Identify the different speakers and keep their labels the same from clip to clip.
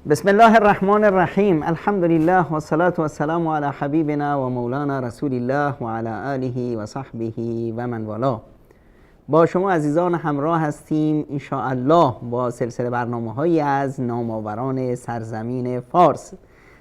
Speaker 1: بسم الله الرحمن الرحیم. الحمد لله و الصلاة و السلام علی حبیبنا و مولانا رسول الله و علی آله و صحبه و من والاه. با شما عزیزان همراه هستیم ان شاء الله با سلسله برنامه‌هایی از نامآوران سرزمین فارس.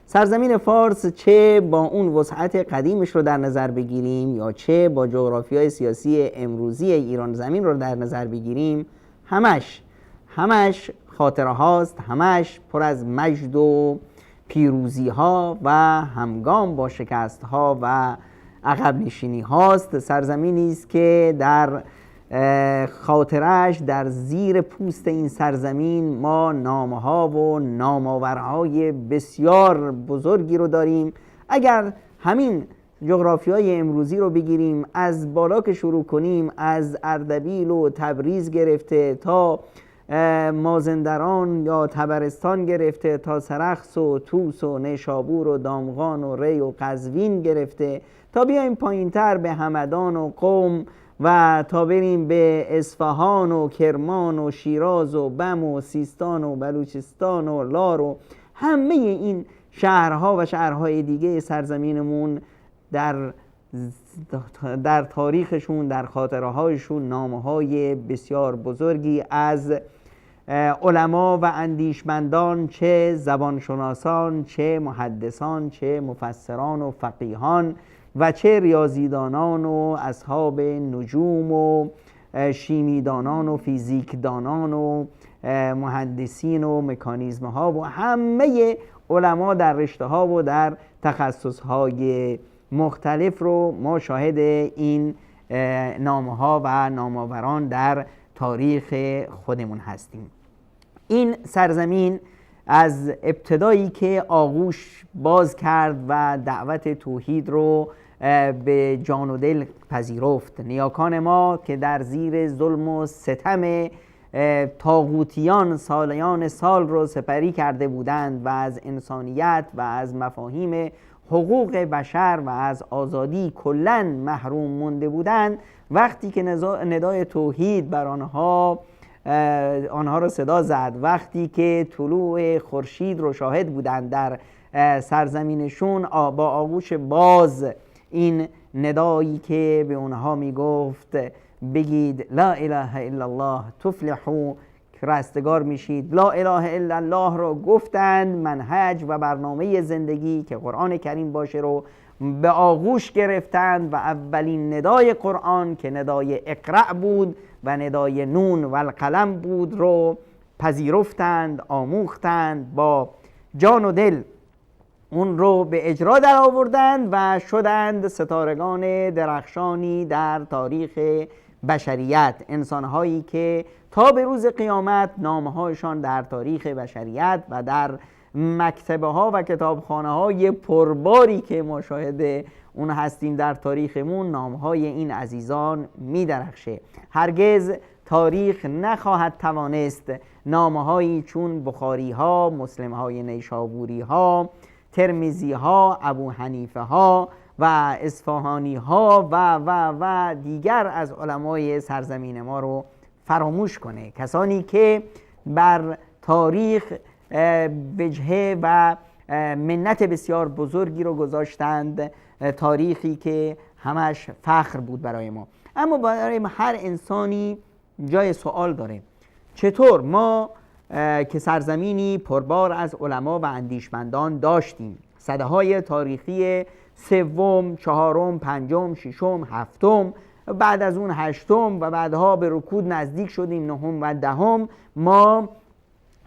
Speaker 1: سرزمین فارس چه با اون وسعت قدیمش رو در نظر بگیریم یا چه با جغرافیای سیاسی امروزی ایران زمین رو در نظر بگیریم، همش خاطره هاست، همش پر از مجد و پیروزی ها و همگام با شکست ها و عقب نشینی هاست. سرزمینی است که در خاطرش، در زیر پوست این سرزمین ما نامه ها و نامآورهای بسیار بزرگی رو داریم. اگر همین جغرافیای امروزی رو بگیریم، از بالا که شروع کنیم، از اردبیل و تبریز گرفته تا مازندران یا طبرستان گرفته تا سرخس و طوس و نیشابور و دامغان و ری و قزوین گرفته تا بیایم پایینتر به همدان و قم و تا بریم به اصفهان و کرمان و شیراز و بم و سیستان و بلوچستان و لار و همه این شهرها و شهرهای دیگه سرزمینمون در تاریخشون، در خاطره هایشون نامه های بسیار بزرگی از علما و اندیشمندان، چه زبانشناسان، چه محدثان، چه مفسران و فقیهان و چه ریاضیدانان و اصحاب نجوم و شیمیدانان و فیزیکدانان و مهندسین و مکانیزم ها و همه علما در رشته ها و در تخصص های مختلف رو ما شاهد این نامه ها و نامآوران در تاریخ خودمون هستیم. این سرزمین از ابتدایی که آغوش باز کرد و دعوت توحید رو به جان و دل پذیرفت، نیاکان ما که در زیر ظلم و ستم طاغوتیان سالیان سال رو سپری کرده بودند و از انسانیت و از مفاهیم حقوق بشر و از آزادی کلاً محروم مونده بودند، وقتی که ندای توحید بر آنها را صدا زد، وقتی که طلوع خورشید رو شاهد بودند در سرزمینشون، با آغوش باز این ندایی که به اونها میگفت بگید لا اله الا الله تفلحوا که رستگار میشید، لا اله الا الله رو گفتند، منهج و برنامه زندگی که قرآن کریم باشه رو به آغوش گرفتند و اولین ندای قرآن که ندای اقرأ بود و ندای نون و القلم بود رو پذیرفتند، آموختند، با جان و دل اون رو به اجرا در آوردند و شدند ستارگان درخشانی در تاریخ بشریت، انسانهایی که تا به روز قیامت نامه‌هایشان در تاریخ بشریت و در مکتبه ها و کتابخانه های پرباری که ما شاهد اون هستیم در تاریخمون، نامهای این عزیزان می درخشه. هرگز تاریخ نخواهد توانست نامه‌هایی چون بخاری ها، مسلم های نیشابوری ها، ترمذی ها، ابو حنیفه ها و اصفهانی ها و دیگر از علمای سرزمین ما رو فراموش کنه. کسانی که بر تاریخ وجهه و منت بسیار بزرگی رو گذاشتند، تاریخی که همش فخر بود برای ما. اما برای هر انسانی جای سوال داره، چطور ما که سرزمینی پربار از علما و اندیشمندان داشتیم، سده‌های تاریخی سوم، چهارم، پنجم، ششم، هفتم، بعد از اون هشتم و بعدها به رکود نزدیک شدیم نهم و دهم، ما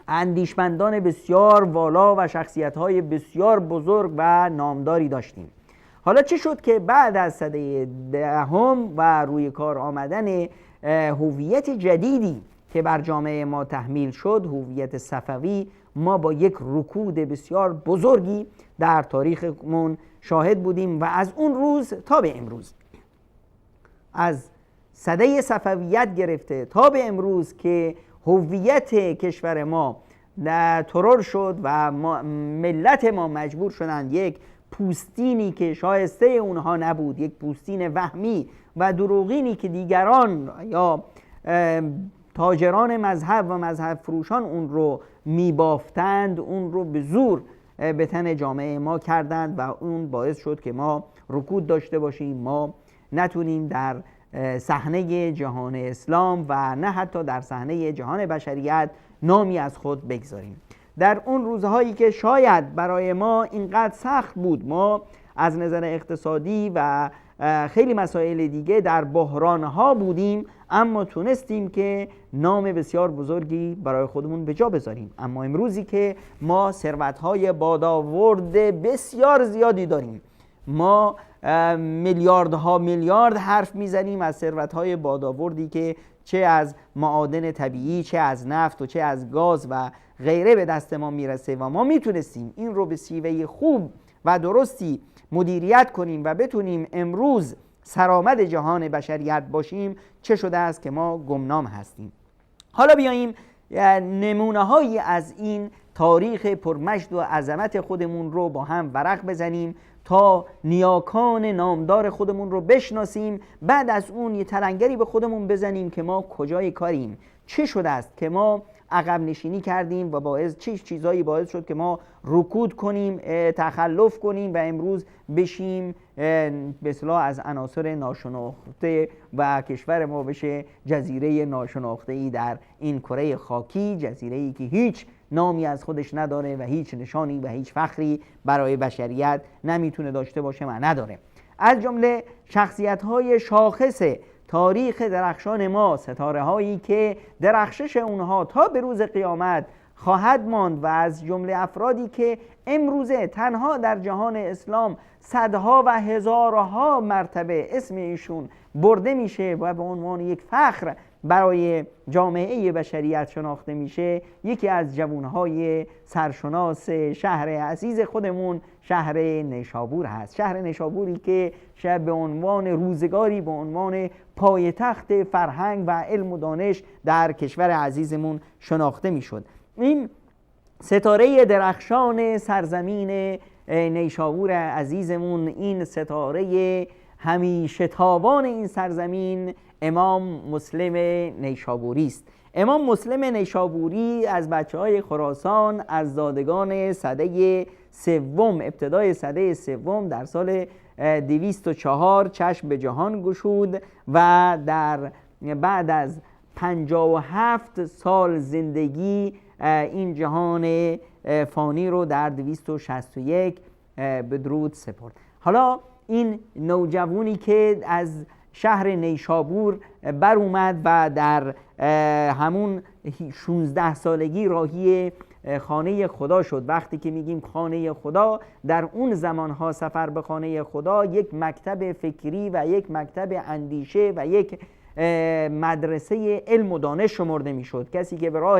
Speaker 1: اندیشمندان بسیار والا و شخصیت‌های بسیار بزرگ و نامداری داشتیم. حالا چه شد که بعد از سده دهم و روی کار آمدن هویت جدیدی که بر جامعه ما تحمیل شد، هویت صفوی، ما با یک رکود بسیار بزرگی در تاریخمون شاهد بودیم و از اون روز تا به امروز، از سده صفویت گرفته تا به امروز که هویت کشور ما ترور شد و ملت ما مجبور شدند یک پوستینی که شایسته اونها نبود، یک پوستین وهمی و دروغینی که دیگران یا تاجران مذهب و مذهب فروشان اون رو میبافتند اون رو به زور به تن جامعه ما کردند و اون باعث شد که ما رکود داشته باشیم، ما نتونیم در صحنه جهان اسلام و نه حتی در صحنه جهان بشریت نامی از خود بگذاریم. در اون روزهایی که شاید برای ما اینقدر سخت بود، ما از نظر اقتصادی و خیلی مسائل دیگه در بحرانها بودیم، اما تونستیم که نام بسیار بزرگی برای خودمون به جا بذاریم. اما امروزی که ما ثروت‌های بادآورد بسیار زیادی داریم، ما میلیاردها میلیارد حرف میزنیم از ثروت‌های بادآوردی که چه از معادن طبیعی، چه از نفت و چه از گاز و غیره به دست ما میرسه و ما میتونستیم این رو به شیوه خوب و درستی مدیریت کنیم و بتونیم امروز سرآمد جهان بشریت باشیم. چه شده است که ما گمنام هستیم؟ حالا بیاییم نمونه هایی از این تاریخ پرمجد و عظمت خودمون رو با هم ورق بزنیم تا نیاکان نامدار خودمون رو بشناسیم. بعد از اون یه تلنگری به خودمون بزنیم که ما کجای کاریم، چه شده است که ما عقب نشینی کردیم و چه چیزایی باعث شد که ما رکود کنیم، تخلف کنیم و امروز بشیم به اصطلاح از عناصر ناشناخته و کشور ما بشه جزیره ناشناخته‌ای در این کره خاکی، جزیره‌ای که هیچ نامی از خودش نداره و هیچ نشانی و هیچ فخری برای بشریت نمیتونه داشته باشه و نداره. از جمله شخصیت‌های شاخص تاریخ درخشان ما، ستاره هایی که درخشش اونها تا به روز قیامت خواهد ماند و از جمله افرادی که امروزه تنها در جهان اسلام صدها و هزارها مرتبه اسم ایشون برده میشه و به عنوان یک فخر برای جامعه بشریت شناخته میشه. یکی از جوانهای سرشناس شهر عزیز خودمون شهر نیشابور هست. شهر نیشابوری که شاید به عنوان روزگاری به عنوان پایتخت فرهنگ و علم و دانش در کشور عزیزمون شناخته میشد. این ستاره درخشان سرزمین نیشابور عزیزمون، این ستاره همیشه تابان این سرزمین، امام مسلم نیشابوری است. امام مسلم نیشابوری از بچه‌های خراسان، از زادگان سده سوم، ابتدای سده سوم در سال 204 چشم به جهان گشود و در بعد از 57 سال زندگی این جهان فانی رو در 261 به درود سپرد. حالا این نوجوانی که از شهر نیشابور بر اومد و در همون 16 سالگی راهی خانه خدا شد. وقتی که میگیم خانه خدا، در اون زمانها سفر به خانه خدا یک مکتب فکری و یک مکتب اندیشه و یک مدرسه علم و دانش شمرده میشد. کسی که به راه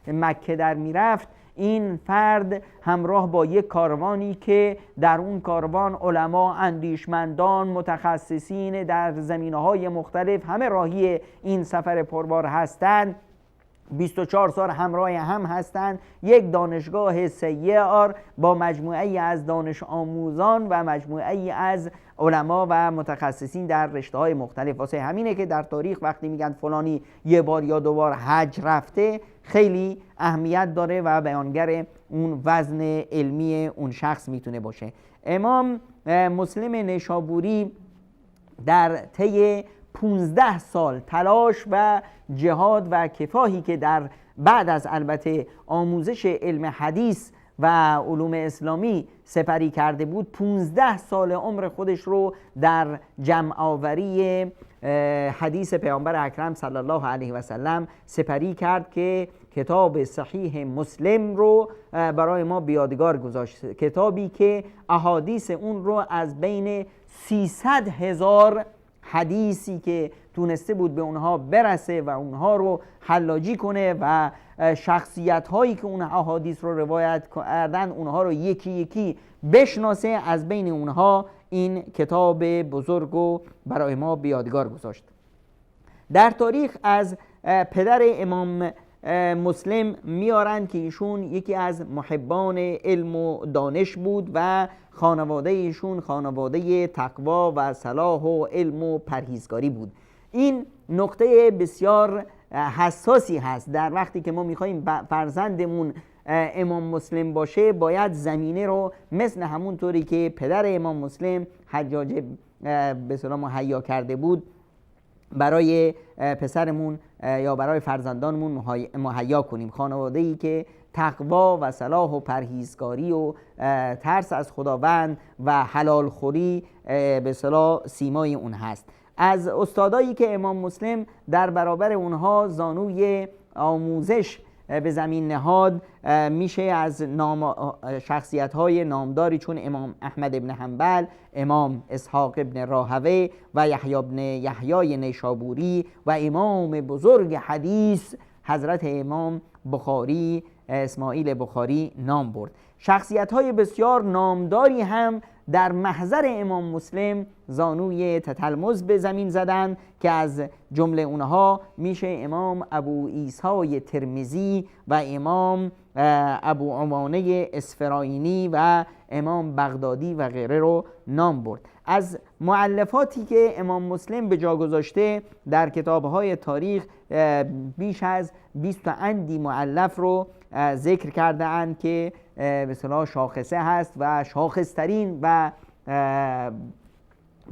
Speaker 1: مکه در میرفت، این فرد همراه با یک کاروانی که در اون کاروان علما، اندیشمندان، متخصصین در زمینه‌های مختلف همه راهی این سفر پربار هستند، 24 سال همراه هم هستند. یک دانشگاه سیار با مجموعه از دانش آموزان و مجموعه از علما و متخصصین در رشته‌های مختلف. واسه همینه که در تاریخ وقتی میگن فلانی یه بار یا دو بار حج رفته، خیلی اهمیت داره و بیانگر اون وزن علمی اون شخص میتونه باشه. امام مسلم نیشابوری در طی 15 سال تلاش و جهاد و کفاحی که در بعد از البته آموزش علم حدیث و علوم اسلامی سپری کرده بود، 15 سال عمر خودش رو در جمع آوری حدیث پیامبر اکرم صلی الله علیه و سلم سپری کرد که کتاب صحیح مسلم رو برای ما به یادگار گذاشت. کتابی که احادیث اون رو از بین 300,000 حدیثی که تونسته بود به اونها برسه و اونها رو حلاجی کنه و شخصیت هایی که اون احادیث رو روایت کردن اونها رو یکی یکی بشناسه، از بین اونها این کتاب بزرگ رو برای ما به یادگار گذاشت. در تاریخ از پدر امام مسلم میارن که ایشون یکی از محبان علم و دانش بود و خانواده ایشون خانواده تقوا و صلاح و علم و پرهیزگاری بود. این نقطه بسیار حساسی هست. در وقتی که ما میخواییم فرزندمون امام مسلم باشه، باید زمینه رو مثل همون طوری که پدر امام مسلم حجاج به اصطلاح مهیا کرده بود برای پسرمون یا برای فرزندانمون مهیا کنیم. خانواده‌ای که تقوا و صلاح و پرهیزکاری و ترس از خداوند و حلال خوری به اصطلاح سیمای اون هست. از استادایی که امام مسلم در برابر اونها زانوی آموزش به زمین نهاد میشه از شخصیت‌های نامداری چون امام احمد ابن حنبل، امام اسحاق ابن راهوی و یحیی ابن یحیی نیشابوری و امام بزرگ حدیث حضرت امام بخاری اسماعیل بخاری نام برد. شخصیت‌های بسیار نامداری هم در محضر امام مسلم زانوی تتلمذ به زمین زدند که از جمله اونها میشه امام ابو عیسی ترمذی و امام ابو عوانه اصفراینی و امام بغدادی و غیره رو نام برد. از مؤلفاتی که امام مسلم به جا گذاشته در کتاب‌های تاریخ بیش از 20 اندی مؤلف رو ذکر کرده اند که به اصطلاح شاخصه هست و شاخصترین و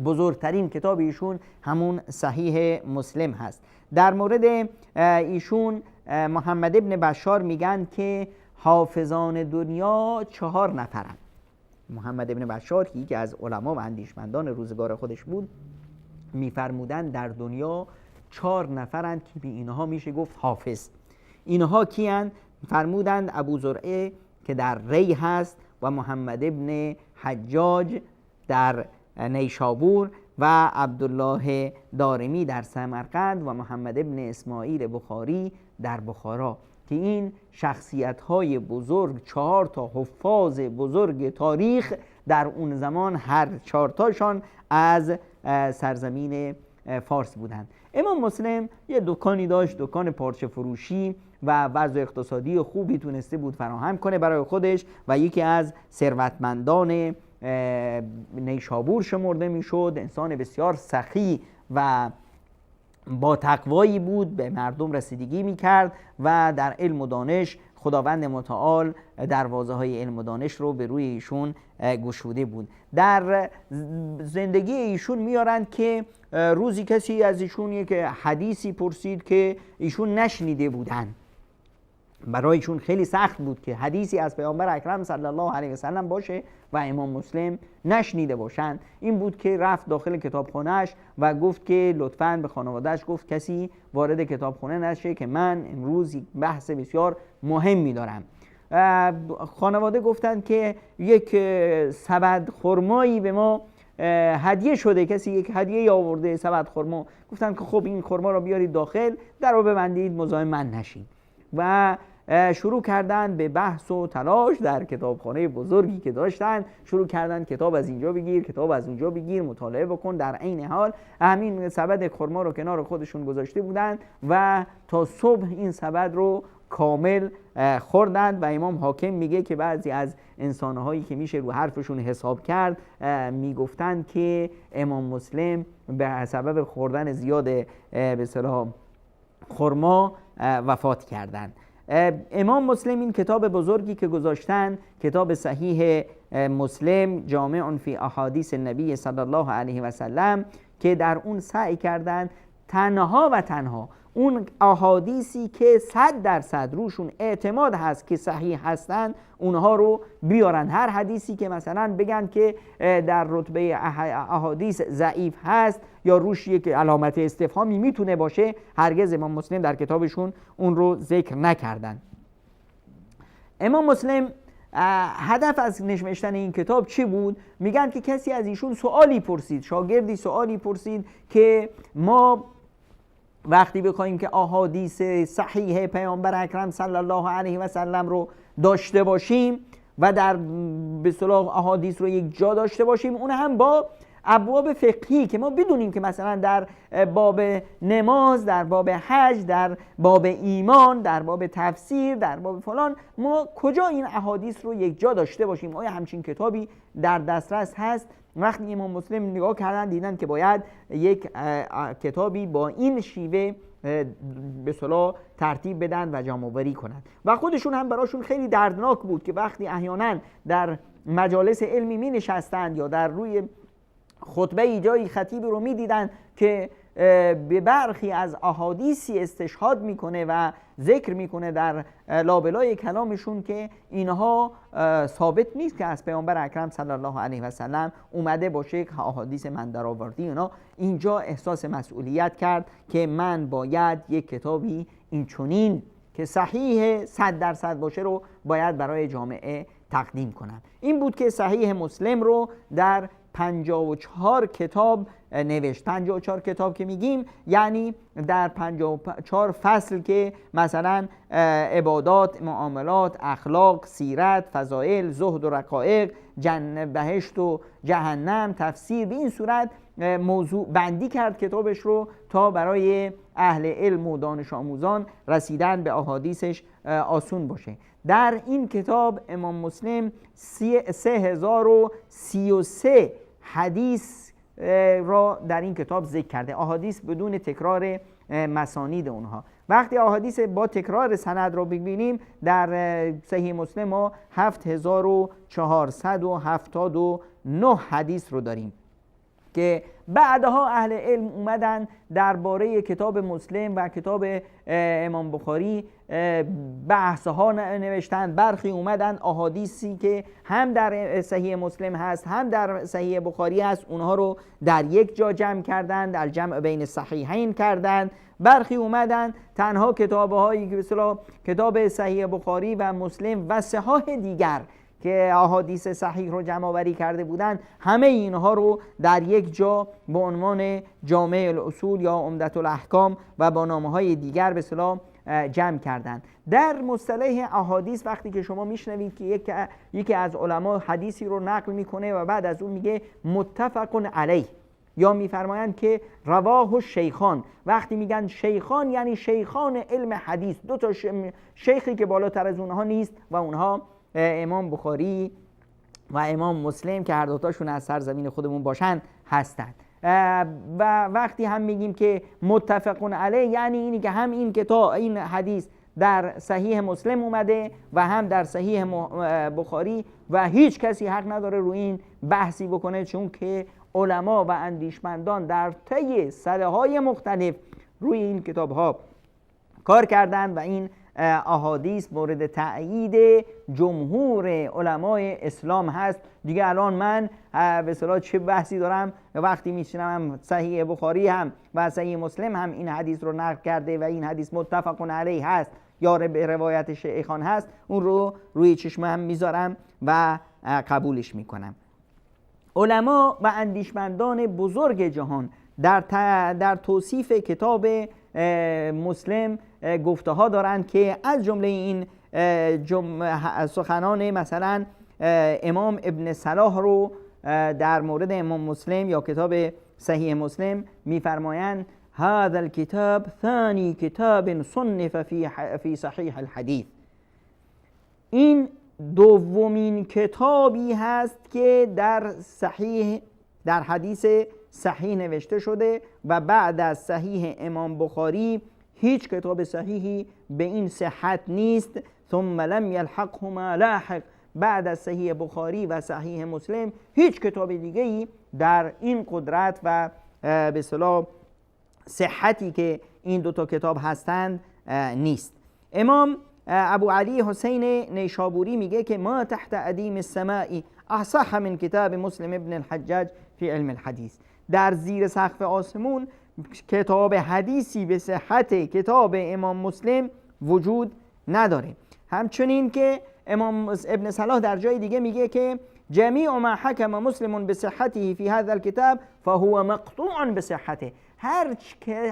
Speaker 1: بزرگترین کتاب ایشون همون صحیح مسلم هست. در مورد ایشون محمد ابن بشار میگن که حافظان دنیا 4 نفرند. محمد ابن بشار که از علما و اندیشمندان روزگار خودش بود میفرمودن در دنیا 4 نفرند که به اینها میشه گفت حافظ. اینها کیند؟ فرمودند ابو زرعه که در ری هست و محمد ابن حجاج در نیشابور و عبدالله دارمی در سمرقند و محمد ابن اسماعیل بخاری در بخارا، که این شخصیت‌های بزرگ 4 تا حفاظ بزرگ تاریخ در اون زمان هر 4 تاشان از سرزمین فارس بودند. امام مسلم یه دکانی داشت، دکان پارچه فروشی و وضع اقتصادی خوبی تونسته بود فراهم کنه برای خودش و یکی از ثروتمندان نیشابور شمرده میشد. انسان بسیار سخی و با تقوایی بود، به مردم رسیدگی میکرد و در علم و دانش خداوند متعال دروازه های علم و دانش رو به روی ایشون گشوده بود. در زندگی ایشون میارند که روزی کسی از ایشون یک حدیثی پرسید که ایشون نشنیده بودن. برای ایشون خیلی سخت بود که حدیثی از پیامبر اکرم صلی الله علیه و سلم باشه و امام مسلم نشنیده باشند. این بود که رفت داخل کتابخونه‌اش و گفت که لطفاً به خانواده‌اش گفت کسی وارد کتابخونه نشه که من امروز یک بحث بسیار مهمی دارم. خانواده گفتند که یک سبد خرمایی به ما هدیه شده، کسی یک هدیه آورده سبد خرما. گفتند که خب این خرما رو بیارید داخل، در رو ببندید، مزاحم من نشید. و شروع کردن به بحث و تلاش در کتابخانه بزرگی که داشتن. شروع کردن کتاب از اینجا بگیر، کتاب از اونجا بگیر، مطالعه بکن. در عین حال همین سبد خرما رو کنار خودشون گذاشته بودن و تا صبح این سبد رو کامل خوردند. و امام حاکم میگه که بعضی از انسانهایی که میشه رو حرفشون حساب کرد میگفتند که امام مسلم به سبب خوردن زیاد به اصطلاح خرما وفات کردند. امام مسلم این کتاب بزرگی که گذاشتن، کتاب صحیح مسلم جامع فی احادیث النبی صلی الله علیه و سلم، که در اون سعی کردند تنها و تنها اون احادیثی که 100% روشون اعتماد هست که صحیح هستند اونها رو بیارن. هر حدیثی که مثلا بگن که در رتبه احادیث ضعیف هست یا روش یک علامت استفهامی میتونه باشه، هرگز امام مسلم در کتابشون اون رو ذکر نکردن. امام مسلم هدف از نوشتن این کتاب چی بود؟ میگن که کسی از ایشون سوالی پرسید، شاگردی سوالی پرسید که ما وقتی بخوایم که احادیث صحیح پیامبر اکرم صلی الله علیه و سلم رو داشته باشیم و در به اصطلاح احادیث رو یک جا داشته باشیم، اون هم با ابواب فقهی که ما بدونیم که مثلا در باب نماز، در باب حج، در باب ایمان، در باب تفسیر، در باب فلان، ما کجا این احادیث رو یک جا داشته باشیم؟ آیا همچین کتابی در دسترس هست؟ وقتی امام مسلم نگاه کردن دیدن که باید یک کتابی با این شیوه به اصطلاح ترتیب بدن و جمع آوری کنند. و خودشون هم براشون خیلی دردناک بود که وقتی احیانا در مجالس علمی می نشستند یا در روی خطبه جایی خطیبی رو می دیدن که به برخی از احادیثی استشهاد میکنه و ذکر میکنه در لابلای کلامشون که اینها ثابت نیست که از پیامبر اکرم صلی الله علیه و سلم اومده باشه که احادیث من درآوردی. اونا اینجا احساس مسئولیت کرد که من باید یک کتابی این چنین که صحیح 100% باشه رو باید برای جامعه تقدیم کنم. این بود که صحیح مسلم رو در 54 کتاب نوشت. 54 کتاب که میگیم یعنی در 54 فصل که مثلا عبادات، معاملات، اخلاق، سیرت، فضائل، زهد و رقایق، بهشت و جهنم، تفسیر، به این صورت موضوع بندی کرد کتابش رو تا برای اهل علم و دانش آموزان رسیدن به احادیثش آسون باشه. در این کتاب امام مسلم 3033 حدیث را در این کتاب ذکر کرده، احادیث بدون تکرار مسانید اونها. وقتی احادیث با تکرار سند رو ببینیم در صحیح مسلم ما 7479 حدیث رو داریم که بعدها اهل علم اومدن درباره کتاب مسلم و کتاب امام بخاری بحث ها نوشتن. برخی اومدن احادیثی که هم در صحیح مسلم هست هم در صحیح بخاری هست اونها رو در یک جا جمع کردن، در جمع بین صحیحین کردن. برخی اومدن تنها کتاب‌هایی که مثلا کتاب صحیح بخاری و مسلم و صحاح دیگر که احادیث صحیح رو جمع آوری کرده بودند، همه اینها رو در یک جا به عنوان جامع الاصول یا عمدة الاحکام و با نامه‌های دیگر به اصطلاح جمع کردند. در مصطلح احادیث وقتی که شما میشنوید که یکی از علما حدیثی رو نقل میکنه و بعد از اون میگه متفق علیه یا میفرمایند که رواه الشیخان، وقتی میگن شیخان یعنی شیخان علم حدیث، دو تا شیخی که بالاتر از اونها نیست و اونها امام بخاری و امام مسلم که هر دوتاشون از سرزمین خودمون باشن هستند. و وقتی هم میگیم که متفقون علیه یعنی اینی که هم این کتاب این حدیث در صحیح مسلم اومده و هم در صحیح بخاری و هیچ کسی حق نداره روی این بحثی بکنه، چون که علما و اندیشمندان در طی سده‌های مختلف روی این کتاب‌ها کار کردند و این احادیث مورد تأیید جمهور علمای اسلام هست. دیگه الان من به اصطلاح چه بحثی دارم وقتی میشنم صحیح بخاری هم و صحیح مسلم هم این حدیث رو نقل کرده و این حدیث متفق علیه هست یا به روایت شیخان هست، اون رو روی چشمم میذارم و قبولش میکنم. علما و اندیشمندان بزرگ جهان در توصیف کتاب مسلم گفته ها دارند که از جمله این سخنان مثلا امام ابن صلاح رو در مورد امام مسلم یا کتاب صحیح مسلم میفرمایند هذا الكتاب ثاني كتاب صنف في صحیح الحديث، این دومین کتابی هست که در حدیث صحیح نوشته شده و بعد از صحیح امام بخاری هیچ کتاب صحیحی به این صحت نیست. ثم لم یلحقهما لاحق، بعد از صحیح بخاری و صحیح مسلم هیچ کتاب دیگه‌ای در این قدرت و به اصطلاح صحتی که این دوتا کتاب هستند نیست. امام ابو علی حسین نیشابوری میگه که ما تحت ادیم السماء اصح من کتاب مسلم ابن الحجاج فی علم الحدیث، در زیر سقف آسمون کتاب حدیثی به صحت کتاب امام مسلم وجود نداره. همچنین که امام ابن صلاح در جای دیگه میگه که جمیع ما حکم مسلم بصحته فی هذا الكتاب فهو مقطوع بصحته، هر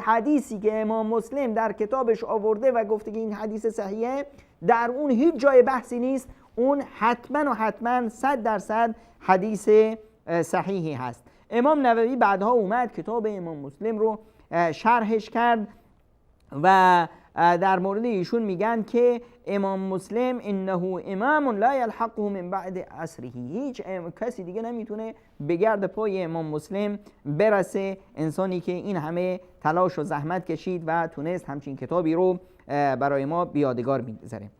Speaker 1: حدیثی که امام مسلم در کتابش آورده و گفته که این حدیث صحیحه، در اون هیچ جای بحثی نیست، اون حتما 100% حدیث صحیحی هست. امام نووی بعدها اومد کتاب امام مسلم رو شرحش کرد و در مورد ایشون میگن که امام مسلم انه امام لا یلحقه من بعد عصره، هیچ کسی دیگه نمیتونه به گرد پای امام مسلم برسه، انسانی که این همه تلاش و زحمت کشید و تونست همچین کتابی رو برای ما بیادگار میذاره.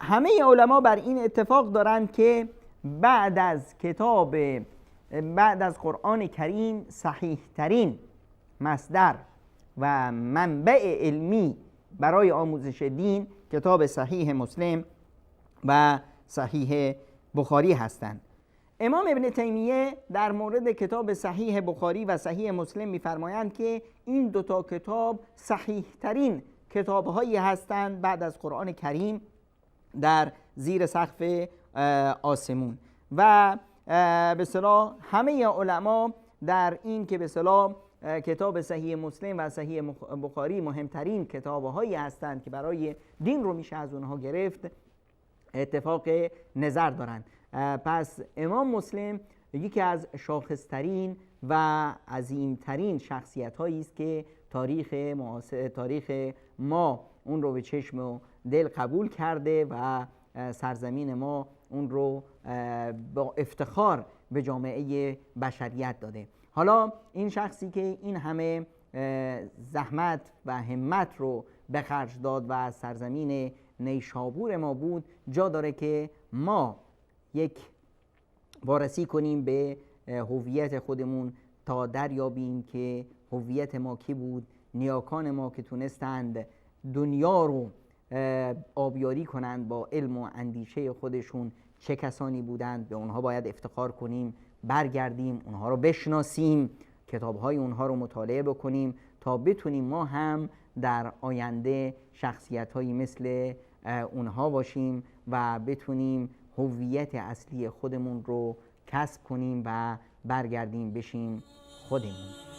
Speaker 1: همه علما بر این اتفاق دارند که بعد از قرآن کریم صحیح ترین مصدر و منبع علمی برای آموزش دین کتاب صحیح مسلم و صحیح بخاری هستند. امام ابن تیمیه در مورد کتاب صحیح بخاری و صحیح مسلم می‌فرمایند که این دوتا کتاب صحیح ترین کتاب‌هایی هستند بعد از قرآن کریم در زیر سقف آسمون. و به اصطلاح همه علما در این که به اصطلاح کتاب صحیح مسلم و صحیح بخاری مهمترین کتاب‌هایی هستند که برای دین رو میشه از اونها گرفت اتفاق نظر دارند. پس امام مسلم یکی از شاخصترین و عظیمترین شخصیت‌هایی است که تاریخ ما اون رو به چشم و دل قبول کرده و سرزمین ما اون رو با افتخار به جامعه بشریت داده. حالا این شخصی که این همه زحمت و همت رو به خرج داد و از سرزمین نیشابور ما بود، جا داره که ما یک وارسی کنیم به هویت خودمون تا دریابیم که هویت ما کی بود، نیاکان ما که تونستند دنیا رو آبیاری کنند با علم و اندیشه خودشون چه کسانی بودند، به اونها باید افتخار کنیم، برگردیم اونها رو بشناسیم، کتاب‌های اونها رو مطالعه بکنیم تا بتونیم ما هم در آینده شخصیت‌هایی مثل اونها باشیم و بتونیم هویت اصلی خودمون رو کسب کنیم و برگردیم بشیم خودمون.